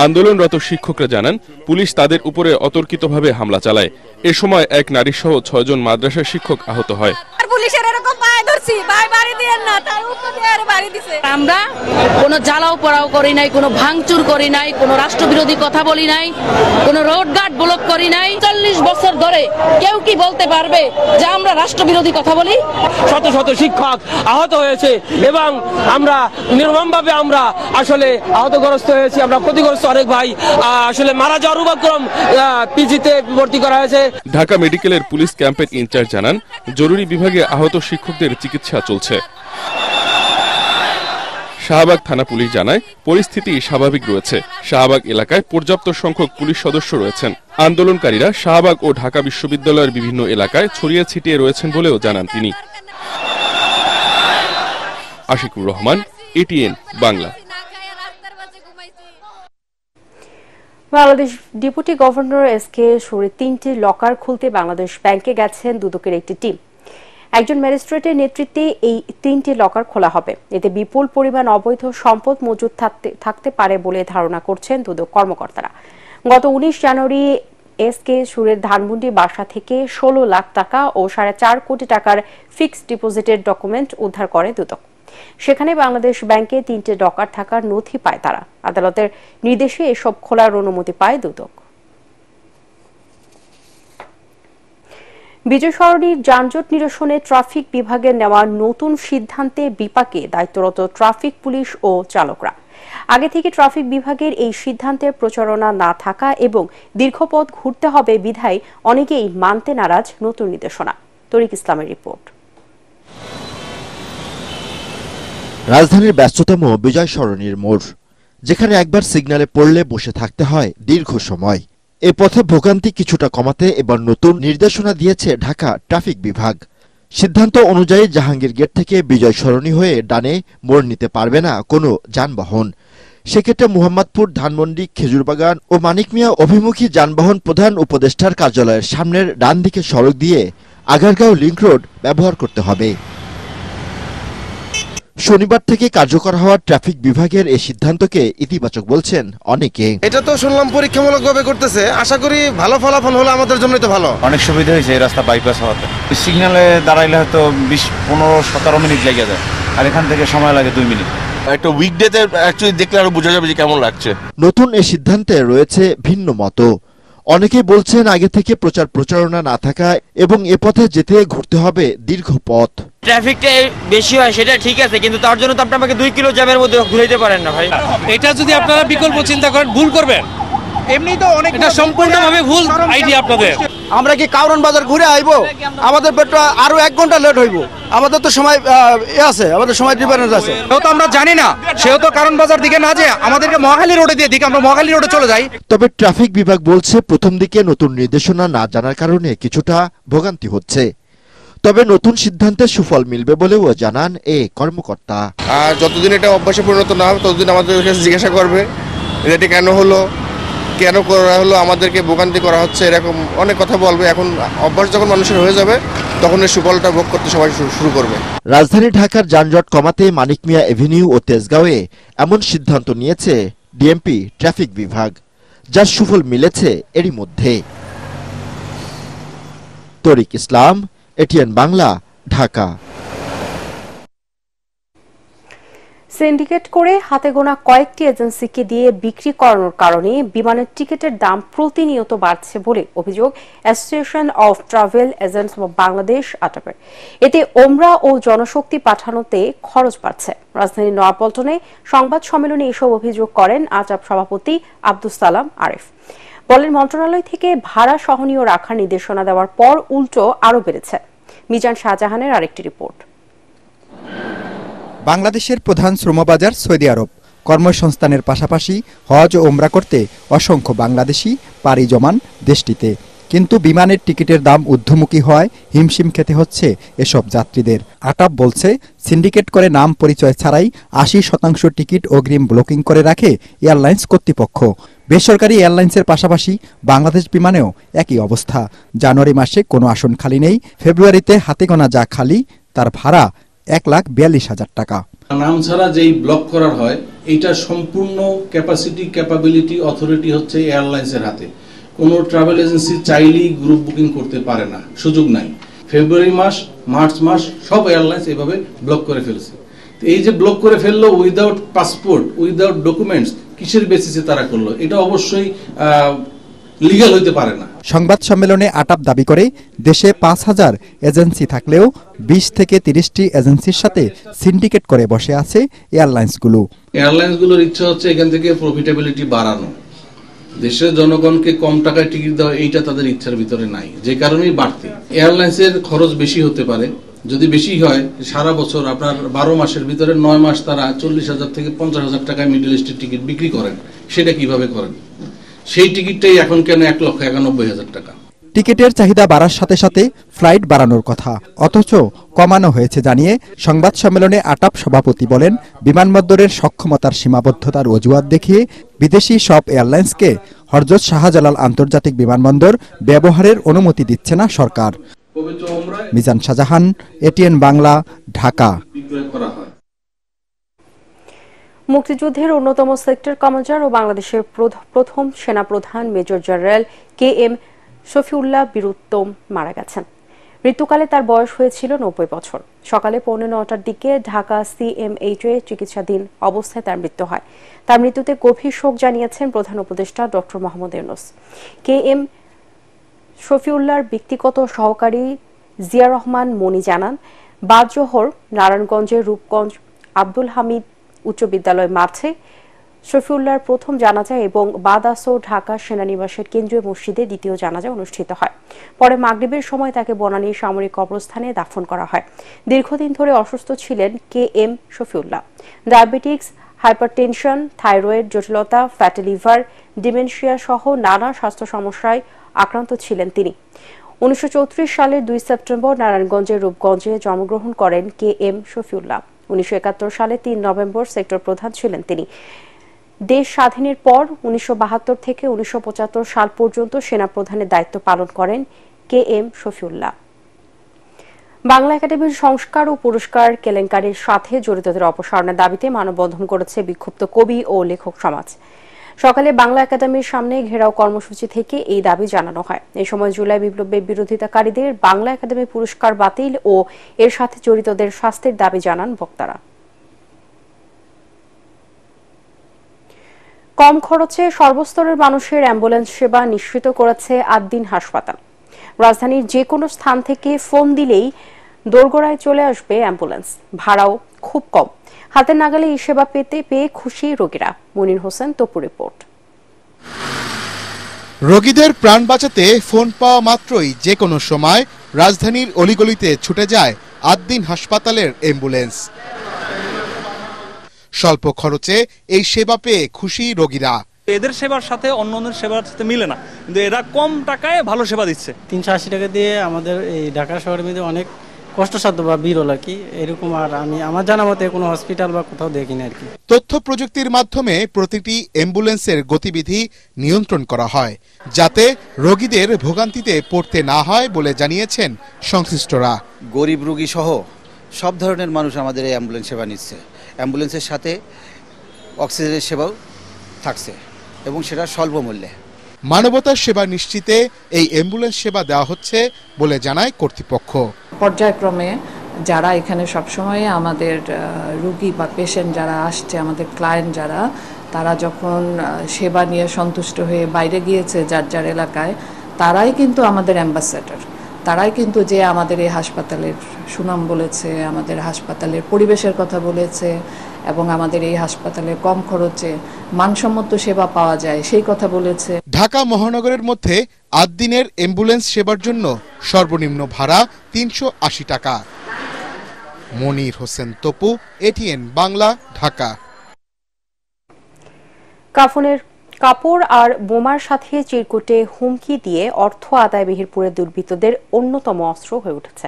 আন্দোলনরত শিক্ষকরা জানান, পুলিশ তাদের উপরে অতর্কিতভাবে হামলা চালায়। এ সময় এক নারীসহ 6 জন মাদ্রাসা শিক্ষক আহত হয়। পুলিশের এরকম পায়ে ধরছি, পায়ে বাড়ি দেন না, তার উপর দিয়ে আর বাড়ি দিছে। আমরা কোনো জ্বালাও পোড়াও করি নাই, কোনো ভাঙচুর করি নাই, কোনো রাষ্ট্রবিরোধী কথা বলি নাই, কোনো রোড গার্ড ব্লক করি নাই। 40 বছর ধরে কেউ কি বলতে পারবে যে আমরা রাষ্ট্রবিরোধী কথা বলি? শত শত শিক্ষক আহত হয়েছে এবং আমরা নির্মমভাবে আমরা আসলে আহতগ্রস্ত হয়েছি। আমরা ক্ষতিগ্রস্ত অনেক ভাই আসলে মারা যাওয়ার উপক্রম, পিজিতে ভর্তি করা হয়েছে। ঢাকা মেডিকেলের পুলিশ ক্যাম্পের ইনচার্জ জানান, জরুরি বিভাগে আহত শিক্ষকদের চিকিৎসা চলছে। শাহবাগ থানা পুলিশ জানায়, পরিস্থিতি স্বাভাবিক রয়েছে। শাহবাগ এলাকায় পর্যাপ্ত সংখ্যক পুলিশ সদস্য রয়েছেন। আন্দোলনকারীরা শাহবাগ ও ঢাকা বিশ্ববিদ্যালয়ের বিভিন্ন এলাকায় ছড়িয়ে ছিটিয়ে রয়েছেন বলেও জানান তিনি। Ashikur Rahman, ATN Bangla. Bangladesh deputy governor SK সুরে 3টি লকার খুলতে বাংলাদেশ ব্যাংকে গেছেন দুদকের একটি টিম। একজন ম্যাজিস্ট্রেটের নেতৃত্বে এই 3টি লকার খোলা হবে। এতে বিপুল পরিমাণ অবৈধ সম্পদ মজুদ থাকতে পারে বলে ধারণা করছেন দুদক কর্মকর্তারা। গত 19 জানুয়ারি এসকে সুরের ধানমন্ডি বাসা থেকে 16 লাখ টাকা ও 4.5 কোটি টাকার ফিক্সড ডিপোজিটের ডকুমেন্ট উদ্ধার করে দুদক। সেখানে বাংলাদেশ ব্যাংকে 3টে ডকার থাকার নথি পায় তারা। আদালতের নির্দেশে এসব খোলার অনুমতি পায় দুদক। বিজয় সরণির যানজট নিরসনে ট্রাফিক বিভাগের নেওয়া নতুন সিদ্ধান্তে বিপাকে দায়িত্বরত ট্রাফিক পুলিশ ও চালকরা। আগে থেকে ট্রাফিক বিভাগের এই সিদ্ধান্তের প্রচারণা না থাকা এবং দীর্ঘপথ ঘুরতে হবে বিধায় অনেকেই মানতে নারাজ নতুন নির্দেশনা। তরিক ইসলামের রিপোর্ট। রাজধানীর ব্যস্ততম বিজয় সরণির মোড়, যেখানে একবার সিগন্যালে পড়লে বসে থাকতে হয় দীর্ঘ সময়। এ পথে ভোগান্তি কিছুটা কমাতে এবার নতুন নির্দেশনা দিয়েছে ঢাকা ট্রাফিক বিভাগ। সিদ্ধান্ত অনুযায়ী জাহাঙ্গীর গেট থেকে বিজয় সরণি হয়ে ডানে মোড় নিতে পারবে না কোনো যানবাহন। সেক্ষেত্রে মোহাম্মদপুর, ধানমন্ডি, খেজুরবাগান ও মানিক মিয়া অভিমুখী যানবাহন প্রধান উপদেষ্টার কার্যালয়ের সামনের ডান দিকে সড়ক দিয়ে আগারগাঁও লিংক রোড ব্যবহার করতে হবে। শনিবার থেকে কার্যকর হওয়া ট্রাফিক বিভাগের এই সিদ্ধান্তকে ইতিবাচক বলছেন অনেকে। এটা তো শুনলাম পরীক্ষামূলকভাবে করতেছে, আশা করি ভালো ফলাফল হলে আমাদের জন্যই তো ভালো। অনেক সুবিধা হয়েছে এই রাস্তা বাইপাস হওয়াতে। সিগন্যালে দাঁড়াইলে হয়তো 20-15-17 মিনিট লেগে যায়, আর এখান থেকে সময় লাগে 2 মিনিট। একটা উইকডেতে অ্যাকচুয়ালি দেখলে আরো বোঝা যাবে যে কেমন লাগছে। নতুন এই সিদ্ধান্তে রয়েছে ভিন্ন মত। অনেকেই বলছেন আগে থেকে প্রচারণা না থাকা এবং এ পথে যেতে ঘুরতে হবে দীর্ঘ পথ। ট্রাফিকটা বেশি হয় সেটা ঠিক আছে, কিন্তু তার জন্য তো আপনি আমাকে 2 কিলো জ্যামের মধ্যে ঘুরাইতে পারেন না ভাই। এটা যদি আপনারা বিকল্প চিন্তা করেন ভুল করবেন। এমনি তো অনেক, এটা সম্পূর্ণভাবে ভুল আইডিয়া আপনাদের। আমরা কি কারণ বাজার ঘুরে আইবো? আমাদের পেট্রোল আরো 1 ঘন্টা লেট হইব। আমাদের তো সময় আছে, আমাদের সময় ডিফারেন্স আছে। তো আমরা জানি না, সেও তো কারণ বাজার দিকে না যায় আমাদেরকে মহাখালী রোডে দিয়ে দিকে আমরা মহাখালী রোডে চলে যাই। তবে ট্রাফিক বিভাগ বলছে প্রথম দিকে নতুন নির্দেশনা না জানার কারণে কিছুটা ভোগান্তি হচ্ছে। তবে নতুন সিদ্ধান্তে সুফল মিলবে বলেও জানান এ কর্মকর্তা। আর যতদিন এটা অভ্যাসে পরিণত না হবে ততদিন আমাদের কাছে জিজ্ঞাসা করবে এটা কেন হলো, কেন করা হলো, আমাদেরকে ভোগান্তি করা হচ্ছে, এরকম অনেক কথা বলবে। এখন অভ্যাস যখন মানুষের হয়ে যাবে তখন এই সুফলটা ভোগ করতে সবাই শুরু করবে। রাজধানী ঢাকার যানজট কমাতে মানিক মিয়া এভিনিউ ও তেজগাঁওয়ে এমন সিদ্ধান্ত নিয়েছে ডিএমপি ট্রাফিক বিভাগ, যার সুফল মিলেছে এরই মধ্যে। তরিক ইসলাম, এটিএন বাংলা, ঢাকা। সিন্ডিকেট করে হাতে গোনা কয়েকটি এজেন্সিকে দিয়ে বিক্রি করানোর কারণে বিমানের টিকিটের দাম প্রতিনিয়ত বাড়ছে বলে অভিযোগ association of travel agents of Bangladesh আটাপের। এতে ওমরা ও জনশক্তি পাঠানোতে খরচ বাড়ছে। রাজধানীর নয়াপল্টনে সংবাদ সম্মেলনে এসব অভিযোগ করেন আটাপ সভাপতি আব্দুস সালাম আরিফ। বলেন, মন্ত্রণালয় থেকে ভাড়া সহনীয় রাখার নির্দেশনা দেওয়ার পর উল্টো আরও বেড়েছে। মিজান শাহজাহানের আরেকটি রিপোর্ট। বাংলাদেশের প্রধান শ্রমবাজার সৌদি আরব। কর্মসংস্থানের পাশাপাশি হজ ও ওমরা করতে অসংখ্য বাংলাদেশি পাড়ি জমান দেশটিতে। কিন্তু বিমানের টিকিটের দাম ঊর্ধ্বমুখী হওয়ায় হিমশিম খেতে হচ্ছে এসব যাত্রীদের। আটাপ বলছে, সিন্ডিকেট করে নাম পরিচয় ছাড়াই 80% টিকিট অগ্রিম ব্লকিং করে রাখে এয়ারলাইন্স কর্তৃপক্ষ। বেসরকারি এয়ারলাইন্সের পাশাপাশি বাংলাদেশ বিমানেও একই অবস্থা। জানুয়ারি মাসে কোনো আসন খালি নেই। ফেব্রুয়ারিতে হাতে গোনা যা খালি তার ভাড়া 1,42,000 টাকা। নাম ছাড়া যেই ব্লক করার হয় এইটা সম্পূর্ণ ক্যাপাবিলিটি অথরিটি হচ্ছে এয়ারলাইন্সের হাতে। কোনো ট্রাভেল এজেন্সি চাইলেই গ্রুপ বুকিং করতে পারে না, সুযোগ নাই। ফেব্রুয়ারি মাস, মার্চ মাস সব এয়ারলাইন্স এভাবে ব্লক করে ফেলছে। এই যে ব্লক করে ফেললো উইদাউট পাসপোর্ট, উইদাউট ডকুমেন্টস, কিসের বেসিসে তারা করলো? এটা অবশ্যই লিগ্যাল হইতে পারে না। সংবাদ সম্মেলনে আটাপ দাবি করে দেশে 5,000 এজেন্সি থাকলেও 20 থেকে 30টি এজেন্সির সাথে সিন্ডিকেট করে বসে আছে এয়ারলাইন্সগুলো। এয়ারলাইন্সগুলোর ইচ্ছা হচ্ছে এখান থেকে প্রফিটেবিলিটি বাড়ানো, দেশের জনগণকে কম টাকায় টিকিট দেওয়া, এইটা তাদের ইচ্ছার ভিতরে নাই, যে কারণেই বাড়তি। এয়ারলাইন্সের খরচ বেশি হতে পারে, যদি বেশি হয় সারা বছর আপনার 12 মাসের ভিতরে 9 মাস তারা 40,000 থেকে 50,000 টাকায় মিডল ইস্টের টিকিট বিক্রি করেন। সেটা কিভাবে করেন? সেই টিকিটটাই এখন কেন 1,91,000 টাকা। টিকিটের চাহিদা বাড়ার সাথে সাথে ফ্লাইট বাড়ানোর কথা, অথচ কমানো হয়েছে জানিয়ে সংবাদ সম্মেলনে আটাপ সভাপতি বলেন, বিমানবন্দরের সক্ষমতার সীমাবদ্ধতার অজুহাত দেখিয়ে বিদেশি সব এয়ারলাইন্সকে হযরত শাহজালাল আন্তর্জাতিক বিমানবন্দর ব্যবহারের অনুমতি দিচ্ছে না সরকার। মিজান শাহজাহান, এটিএন বাংলা, ঢাকা। মুক্তিযুদ্ধের অন্যতম সেক্টর কমান্ডার ও বাংলাদেশের প্রথম সেনাপ্রধান major general KM Shafiullah Bir Uttom মারা গেছেন। মৃত্যুকালে তার বয়স হয়েছিল 90 বছর। সকালে 9:45টার দিকে ঢাকা CMH-এ চিকিৎসাধীন অবস্থায় তার মৃত্যু হয়। তার মৃত্যুতে গভীর শোক জানিয়েছেন প্রধান উপদেষ্টা ডক্টর মোহাম্মদ ইউনূস। KM শফিউল্লাহর ব্যক্তিগত সহকারী জিয়া রহমান মনি জানান, বাদজোহর নারায়ণগঞ্জের রূপগঞ্জ আব্দুল হামিদ উচ্চ বিদ্যালয় মাঠে শফিউল্লাহর প্রথম জানাজা এবং বাদাসো ঢাকা সেনানিবাসের কেন্দ্রীয় মসজিদে দ্বিতীয় জানাজা অনুষ্ঠিত হয়। পরে মাগরিবের সময় তাকে বনানী সামরিক কবরস্থানে দাফন করা হয়। দীর্ঘদিন ধরে অসুস্থ ছিলেন KM Shafiullah. Diabetics, hypertension, thyroid জটিলতা, ফ্যাটি লিভার, ডিমেনশিয়া সহ নানা স্বাস্থ্য সমস্যায় আক্রান্ত ছিলেন তিনি। 1934 সালের 2 সেপ্টেম্বর নারায়ণগঞ্জের রূপগঞ্জে জন্মগ্রহণ করেন KM শফিউল্লাহ। 1971 সালে 3 নভেম্বর সেক্টর প্রধান ছিলেন তিনি। দেশ স্বাধীনের পর 1972 থেকে 1975 সাল পর্যন্ত সেনাপ্রধানের দায়িত্ব পালন করেন KM শফিউল্লাহ। বাংলা একাডেমির সংস্কার ও পুরস্কার কেলেঙ্কারির সাথে জড়িতদের অপসারণের দাবিতে মানববন্ধন করেছে বিক্ষুব্ধ কবি ও লেখক সমাজ। সকালে বাংলা একাডেমির সামনে ঘেরাও কর্মসূচি থেকে এই দাবি জানানো হয়। এই সময় জুলাই বিপ্লবের বিরোধিতাকারীদের বাংলা একাডেমি পুরস্কার বাতিল ও এর সাথে জড়িতদের শাস্তির দাবি জানান বক্তারা। কম খরচে সর্বস্তরের মানুষের অ্যাম্বুলেন্স সেবা নিশ্চিত করেছে আদ্দিন হাসপাতাল। রাজধানীর যে কোনো স্থান থেকে ফোন দিলেই দোরগোড়ায় চলে আসবে অ্যাম্বুলেন্স, ভাড়াও খুব কম। হাতের নাগালে এই সেবা পেয়ে খুশি রোগীরা। মনির হোসেন, তপু রিপোর্ট। রোগীদের প্রাণ বাঁচাতে ফোন পাওয়া মাত্রই যে কোনো সময় রাজধানীর অলিগলিতে ছুটে যায় আদ্দিন হাসপাতালের অ্যাম্বুলেন্স। স্বল্প খরচে এই সেবা পেয়ে খুশি রোগীরা। এদের সেবার সাথে অন্যদের সেবার সাথে মিলে না, কিন্তু এরা কম টাকায় ভালো সেবা দিচ্ছে। 380 টাকা দিয়ে আমাদের এই ঢাকা শহরের মধ্যে অনেক কষ্টসাধ্য বা বিরল আর কি, এরকম আর আমি আমার জানা মতে কোনো হসপিটাল বা কোথাও দেখিনি আর কি। তথ্য প্রযুক্তির মাধ্যমে প্রতিটি অ্যাম্বুলেন্সের গতিবিধি নিয়ন্ত্রণ করা হয়, যাতে রোগীদের ভোগান্তিতে পড়তে না হয় বলে জানিয়েছেন সংশ্লিষ্টরা। গরিব রোগী সহ সব ধরনের মানুষ আমাদের এই অ্যাম্বুলেন্স সেবা নিচ্ছে। অ্যাম্বুলেন্সের সাথে অক্সিজেনের সেবাও থাকছে এবং সেটা স্বল্প মূল্যে। মানবতার সেবা নিশ্চিতে এই অ্যাম্বুলেন্স সেবা দেওয়া হচ্ছে বলে জানায় কর্তৃপক্ষ। পর্যায়ক্রমে যারা এখানে সবসময় আমাদের রোগী বা পেশেন্ট যারা আসছে, আমাদের ক্লায়েন্ট যারা, তারা যখন সেবা নিয়ে সন্তুষ্ট হয়ে বাইরে গিয়েছে যার যার এলাকায়, তারাই কিন্তু আমাদের অ্যাম্বাসেডর। তারাই কিন্তু যে আমাদের এই হাসপাতালের সুনাম বলেছে, আমাদের হাসপাতালের পরিবেশের কথা বলেছে এবং আমাদের এই হাসপাতালে কম খরচে মানসম্মত সেবা পাওয়া যায় সেই কথা বলেছে। ঢাকা মহানগরের মধ্যে আদ্দিনের অ্যাম্বুলেন্স সেবার জন্য সর্বনিম্ন ভাড়া 380 টাকা। মনির হোসেন, তপু, এটিএন বাংলা, ঢাকা। কাপড় আর বোমার সাথে চিরকুটে হুমকি দিয়ে অর্থ আদায় মেহেরপুরের দুর্বৃত্তদের অন্যতম অস্ত্র হয়ে উঠেছে।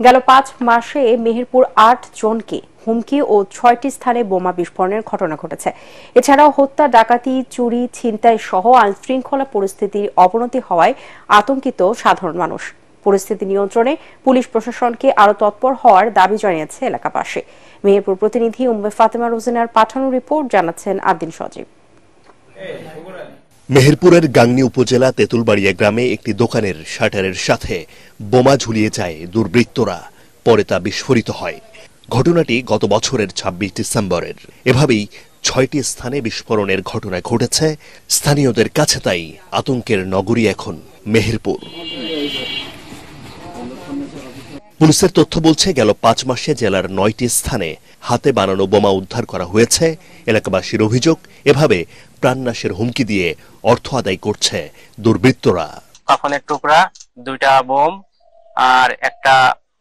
গেল 5 মাসে মেহেরপুর 8 জনকে হুমকি ও 6টি স্থানে বোমা বিস্ফোরণের ঘটনা ঘটেছে। এছাড়াও হত্যা, ডাকাতি, চুরি, ছিনতাই সহ আইনশৃঙ্খলা পরিস্থিতির অবনতি হওয়ায় আতঙ্কিত সাধারণ মানুষ। পরিস্থিতি নিয়ন্ত্রণে পুলিশ প্রশাসনকে আরও তৎপর হওয়ার দাবি জানিয়েছে এলাকাবাসী। মেহেরপুর প্রতিনিধি উম্মে ফাতেমা রোজিনার পাঠানো রিপোর্ট, জানাচ্ছেন আদিন সজীব। মেহেরপুরের গাংনী উপজেলা তেঁতুলবাড়িয়া গ্রামে একটি দোকানের শাটারের সাথে বোমা ঝুলিয়ে যায় দুর্বৃত্তরা, পরে তা বিস্ফোরিত হয়। ঘটনাটি গত বছরের ২৬ ডিসেম্বরের। এভাবেই ৬টি স্থানে বিস্ফোরণের ঘটনা ঘটেছে স্থানীয়দের কাছে, তাই আতঙ্কের নগরী এখন মেহেরপুর। পুলিশের তথ্য বলছে গেল ৫ মাসে জেলার ৯টি স্থানে হাতে বানানো বোমা উদ্ধার করা হয়েছে। এলাকাবাসীর অভিযোগ, এভাবে প্রাণনাশের হুমকি দিয়ে অর্থ আদায় করছে দুর্বৃত্তরা। কাফনের টুকরা, 2টা বোম আর একটা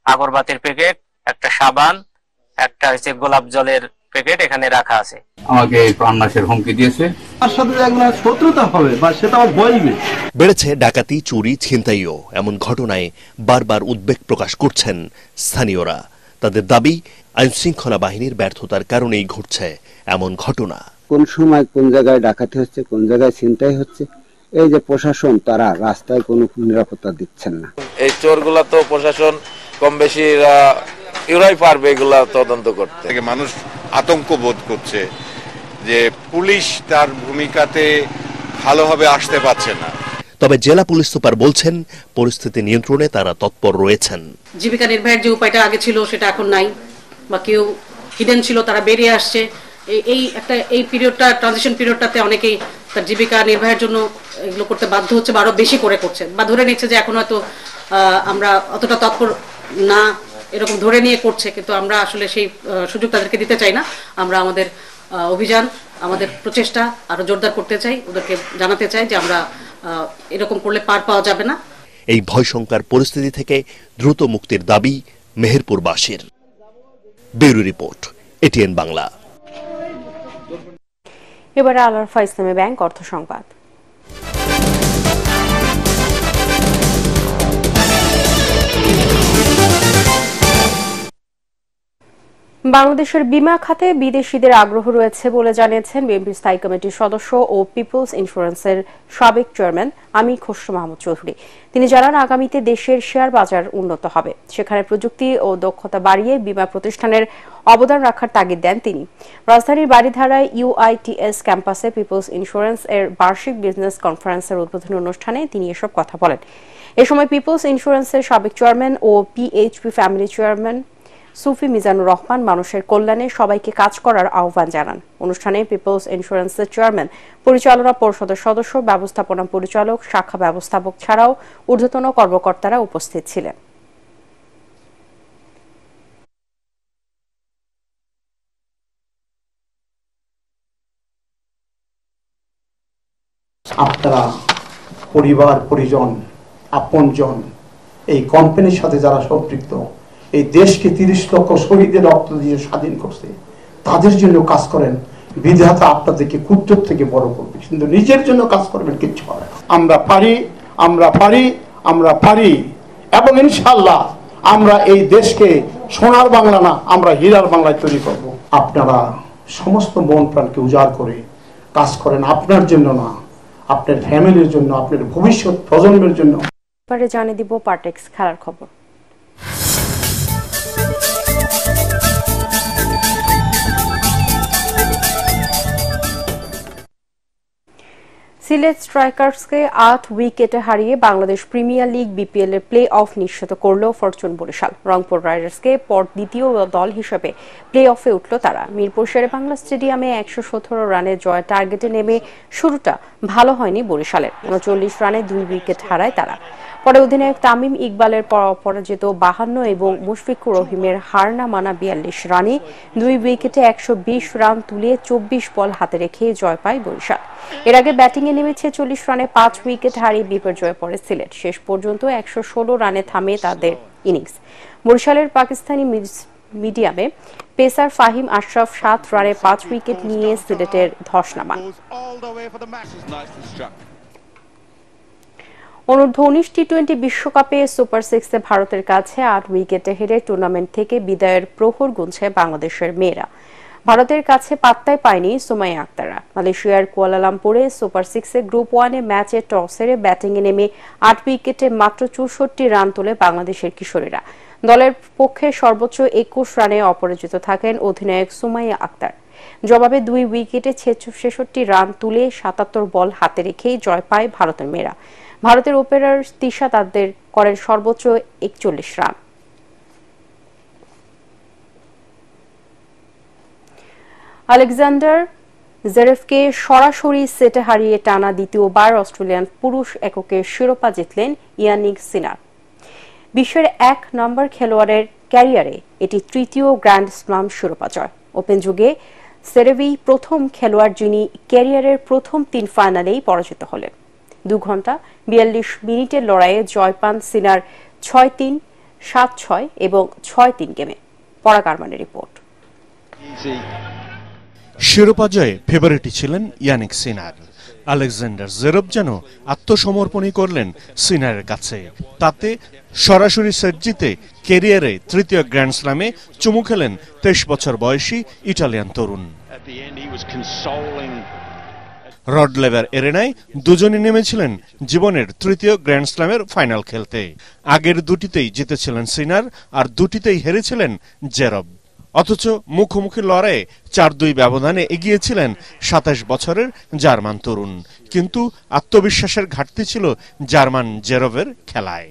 আগরবাতির প্যাকেট, একটা সাবান, একটা হচ্ছে গোলাপ জলের প্যাকেট এখানে রাখা আছে। আমাকে প্রাণনাশের হুমকি দিয়েছে। তার সাথে একজন শত্রুতা হবে বা সেটা বলবে। বেড়েছে ডাকাতি, চুরি, ছিনতাইও। এমন ঘটনায় বারবার উদ্বেগ প্রকাশ করছেন স্থানীয়রা। তাদের দাবি, আইনশৃঙ্খলা বাহিনীর ব্যর্থতার কারণেই ঘটছে এমন ঘটনা। কোন সময় কোন জায়গায় ডাকাতি হচ্ছে, কোন জায়গায় ছিনতাই হচ্ছে, এই যে প্রশাসন তারা রাস্তায় কোনো নিরাপত্তা দিচ্ছেন না। এই চোরগুলা তো প্রশাসন কম বেশি এরাই পারবে এগুলা তদন্ত করতে। মানুষ আতঙ্ক বোধ করছে যে পুলিশ তার ভূমিকাতে ভালোভাবে আসতে পারছে না। তবে জেলা পুলিশ সুপার বলছেন, পরিস্থিতি নিয়ন্ত্রণে তারা তৎপর রয়েছেন। জীবিকা নির্বাহের যে উপায়টা আগে ছিল সেটা এখন নাই, বা কেউ হিডেন ছিল তারা বেরিয়ে আসছে। এই পিরিয়ডটা, ট্রানজিশন পিরিয়ডটাতে অনেকেই তার জীবিকা নির্বাহের জন্য এগুলো করতে বাধ্য হচ্ছে বা আরো বেশি করে করছে, বা ধরে নিচ্ছে যে এখন হয়তো আমরা অতটা তৎপর না, এরকম ধরে নিয়ে করছে। কিন্তু আমরা আসলে সেই সুযোগ তাদেরকে দিতে চাই না। আমরা আমাদের অভিযান, আমাদের প্রচেষ্টা আরো জোরদার করতে চাই, ওদেরকে জানাতে চাই যে আমরা এরকম করলে পার পাওয়া যাবে না। এই ভয়শঙ্কার পরিস্থিতি থেকে দ্রুত মুক্তির দাবি মেহেরপুরবাসীর। Bureau report, ATN Bangla. এবারে আল আরফা ইসলামী ব্যাংক অর্থ সংবাদ। বাংলাদেশের বীমা খাতে বিদেশিদের আগ্রহ রয়েছে বলে জানিয়েছেন বিএনপির স্থায়ী কমিটির সদস্য ও পিপলস ইন্স্যুরেন্সের সাবেক চেয়ারম্যান আমির খসরু মাহমুদ চৌধুরী। তিনি জানান, আগামীতে দেশের শেয়ার বাজার উন্নত হবে, সেখানে প্রযুক্তি ও দক্ষতা বাড়িয়ে বীমা প্রতিষ্ঠানের অবদান রাখার তাগিদ দেন তিনি। রাজধানীর বাড়িধারায় ইউআইটিএস ক্যাম্পাসে পিপলস ইন্স্যুরেন্স এর বার্ষিক বিজনেস কনফারেন্সের উদ্বোধনী অনুষ্ঠানে তিনি এসব কথা বলেন। এ সময় পিপলস ইন্স্যুরেন্সের সাবেক চেয়ারম্যান ও পিএইচপি ফ্যামিলি চেয়ারম্যান সুফি মিজানুর রহমান মানুষের কল্যাণে সবাইকে কাজ করার আহ্বান জানান। অনুষ্ঠানে পিপলস ইন্স্যুরেন্সের চেয়ারম্যান, পরিচালনা পরিষদের সদস্য, ব্যবস্থাপনা পরিচালক, শাখা ব্যবস্থাপক ছাড়াও ঊর্ধ্বতন কর্মকর্তারা উপস্থিত ছিলেন। আপনারা পরিবার, পরিজন, আপনজন, এই কোম্পানির সাথে যারা সম্পৃক্ত, এই দেশকে 30 লক্ষ শহীদের রক্ত দিয়ে স্বাধীন করছে, তাদের জন্য কাজ করেন। বিধাতা আপনাদেরকে কুদ্দুর থেকে বড় করবে, কিন্তু নিজের জন্য কাজ করবেন কিচ্ছু হবে না। আমরা পারি, আমরা পারি, আমরা পারি, এবং ইনশাআল্লাহ আমরা এই দেশকে সোনার বাংলা না, আমরা হীরার বাংলায় তৈরি করব। আপনারা সমস্ত মন প্রাণকে উজাড় করে কাজ করেন, আপনার জন্য না, আপনার ফ্যামিলির জন্য, আপনার ভবিষ্যৎ প্রজন্মের জন্য। এবারে জানিয়ে দিব পার্টেক্স খেলার খবর। সিলেট স্ট্রাইকার্সকে 8 উইকেটে হারিয়ে বাংলাদেশ প্রিমিয়ার লিগ বিপিএল এর প্লে অফ নিশ্চিত করল ফরচুন বরিশাল। রংপুর রাইডার্সকে পর দ্বিতীয় দল হিসেবে প্লে অফে উঠল তারা। মিরপুর শেরেবাংলা স্টেডিয়ামে 117 রানের জয় টার্গেটে নেমে শুরুটা ভালো হয়নি বরিশালের। 39 রানে 2 উইকেট হারায় তারা। পরে অধিনায়ক তামিম ইকবালের পরাজিত 52 এবং মুশফিকুর রহিমের হার না মানা 42 রানে 2 উইকেটে 120 রান তুলে 24 বল হাতে রেখে জয় পায় বরিশাল। এর আগে ব্যাটিংয়ে নেমে 46 রানে 5 উইকেট হারিয়ে বিপর্যয়ে পড়ে সিলেট। শেষ পর্যন্ত 116 রানে থামে তাদের ইনিংস। বরিশালের পাকিস্তানি মিডিয়ামে পেসার ফাহিম আশরাফ 7 রানে 5 উইকেট নিয়ে সিলেটের ধস নামান। অনূর্ধ্ব 19 টি-20 বিশ্বকাপে সুপার 6-এ ভারতের কাছে 8 উইকেটে হেরে টুর্নামেন্ট থেকে বিদায়ের প্রহর গুনছে বাংলাদেশের মেয়েরা। ভারতের কাছে পাত্তাই পায়নি সুমাইয়া আক্তাররা। মালয়েশিয়ার কুয়ালালামপুরে সুপার 6-এ গ্রুপ 1-এ ম্যাচে টস হেরে ব্যাটিংয়ে নেমে 8 উইকেটে মাত্র 64 রান তোলে বাংলাদেশের কিশোরীরা। দলের পক্ষে সর্বোচ্চ 21 রানে অপরাজিত থাকেন অধিনায়ক সুমাইয়া আক্তার। জবাবে 2 উইকেটে 66 রান তুলে 77 বল হাতে রেখেই জয় পায় ভারতের মেয়েরা। ভারতের ওপেনার তিশা তাদের করেন সর্বোচ্চ 41 রান। আলেকজান্ডার জেরেভকে সরাসরি সেটে হারিয়ে টানা দ্বিতীয়বার অস্ট্রেলিয়ান পুরুষ এককের শিরোপা জিতলেন ইয়ানিক সিনার। বিশ্বের 1 নম্বর খেলোয়াড়ের ক্যারিয়ারে এটি তৃতীয় গ্র্যান্ড স্লাম শিরোপা জয়। ওপেন যুগে সেরেভি প্রথম খেলোয়াড় যিনি ক্যারিয়ারের প্রথম 3 ফাইনালেই পরাজিত হলেন। 2 ঘন্টা 42 মিনিটের লড়াইয়ে জয় পান সিনার 6-3, 7-6 এবং 6-3 গেমে। পরাগ আরমানের রিপোর্ট। শিরোপা জয়ে ফেভারিটই ছিলেন ইয়ানিক সিনার। আলেকজান্ডার জেরেভ যেন আত্মসমর্পণই করলেন সিনারের কাছে। তাতে সরাসরি সেট জিতে ক্যারিয়ারে তৃতীয় গ্র্যান্ড স্ল্যামে চুমু খেলেন 23 বছর বয়সী ইটালিয়ান তরুণ। রড লেভার এরেনায় দুজনই নেমেছিলেন জীবনের তৃতীয় গ্র্যান্ড স্ল্যামের ফাইনাল খেলতে। আগের দুটিতেই জিতেছিলেন সিনার, আর দুটিতেই হেরেছিলেন জেরেভ। অথচ মুখোমুখি লড়াইয়ে 4-2 ব্যবধানে এগিয়েছিলেন 27 বছরের জার্মান তরুণ। কিন্তু আত্মবিশ্বাসের ঘাটতি ছিল জার্মান জেরেভের খেলায়।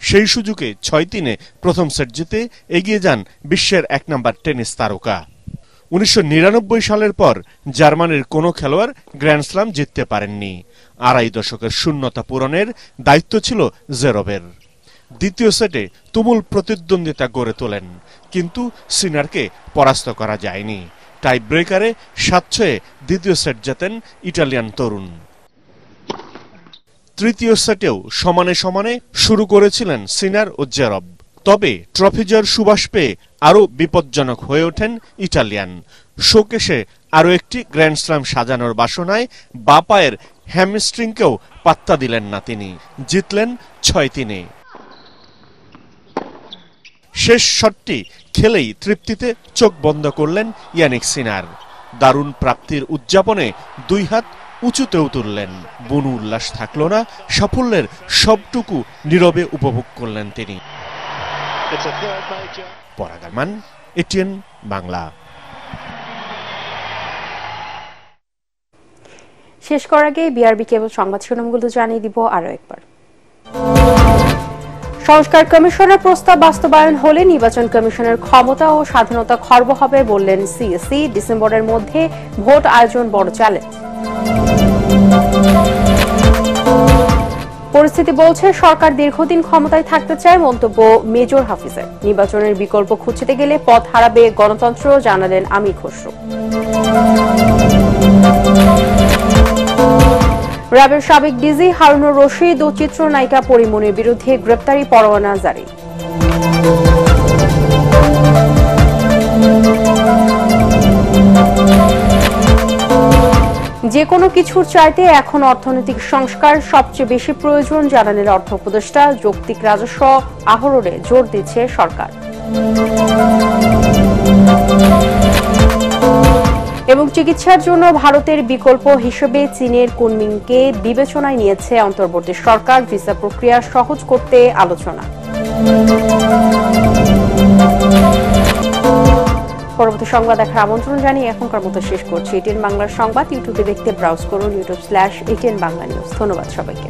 সেই সুযোগে 6-3-এ প্রথম সেট জিতে এগিয়ে যান বিশ্বের 1 নম্বর টেনিস তারকা। 1999 সালের পর জার্মানির কোনো খেলোয়াড় গ্র্যান্ড স্ল্যাম জিততে পারেননি। 2.5 দশকের শূন্যতা পূরণের দায়িত্ব ছিল জেরেভের। দ্বিতীয় সেটে তুমুল প্রতিদ্বন্দ্বিতা গড়ে তোলেন, কিন্তু সিনারকে পরাস্ত করা যায়নি। টাই ব্রেকারে 7-6-এ দ্বিতীয় সেট জেতেন ইটালিয়ান তরুণ। তৃতীয় সেটেও সমানে সমানে শুরু করেছিলেন সিনার ও জেরেভ। তবে ট্রফি জয়ের সুবাস পেয়ে আরও বিপজ্জনক হয়ে ওঠেন ইটালিয়ান। শোকেশে আরও একটি গ্র্যান্ড স্ল্যাম সাজানোর বাসনায় বাঁ পায়ের হ্যামস্ট্রিংকেও পাত্তা দিলেন না তিনি। জিতলেন 6-3-এ। শেষ শটটি খেলেই তৃপ্তিতে চোখ বন্ধ করলেন ইয়ানিক সিনার। দারুণ প্রাপ্তির উদযাপনে 2 হাত উঁচুতেও তুললেন। বনু উল্লাস থাকল না, সাফল্যের সবটুকু নীরবে উপভোগ করলেন তিনি। পরাগ আরমান, এটিএন বাংলা। শেষ করার আগে বিআরবি কেবল সংবাদ শিরোনামগুলো জানিয়ে দিব আরো একবার। সংস্কার কমিশনের প্রস্তাব বাস্তবায়ন হলে নির্বাচন কমিশনের ক্ষমতা ও স্বাধীনতা খর্ব হবে বললেন সিএসি। ডিসেম্বরের মধ্যে ভোট আয়োজন বড় চ্যালেঞ্জ। পরিস্থিতি বলছে সরকার দীর্ঘদিন ক্ষমতায় থাকতে চায়, মন্তব্য মেজর হাফিজের। নির্বাচনের বিকল্প খুঁজতে গেলে পথ হারাবে গণতন্ত্র, জানালেন আমির খসরু। র্যাবের সাবেক ডিজি হারুনুর রশিদ ও চিত্রনায়িকা পরিমণির বিরুদ্ধে গ্রেপ্তারি পরোয়ানা জারি। যে কোনো কিছুর চাইতে এখন অর্থনৈতিক সংস্কার সবচেয়ে বেশি প্রয়োজন, জানালেন অর্থ উপদেষ্টা। যৌক্তিক রাজস্ব আহরণে জোর দিচ্ছে সরকার। এবং চিকিৎসার জন্য ভারতের বিকল্প হিসেবে চীনের কুনমিংকে বিবেচনায় নিয়েছে অন্তর্বর্তী সরকার। ভিসা প্রক্রিয়া সহজ করতে আলোচনা। পরবর্তী সংবাদ দেখার আমন্ত্রণ জানিয়ে এখনকার মতো শেষ করছি। এটিএন বাংলার সংবাদ ইউটিউবে দেখতে ব্রাউজ করুন youtube/ATN বাংলা নিউজ। ধন্যবাদ সবাইকে।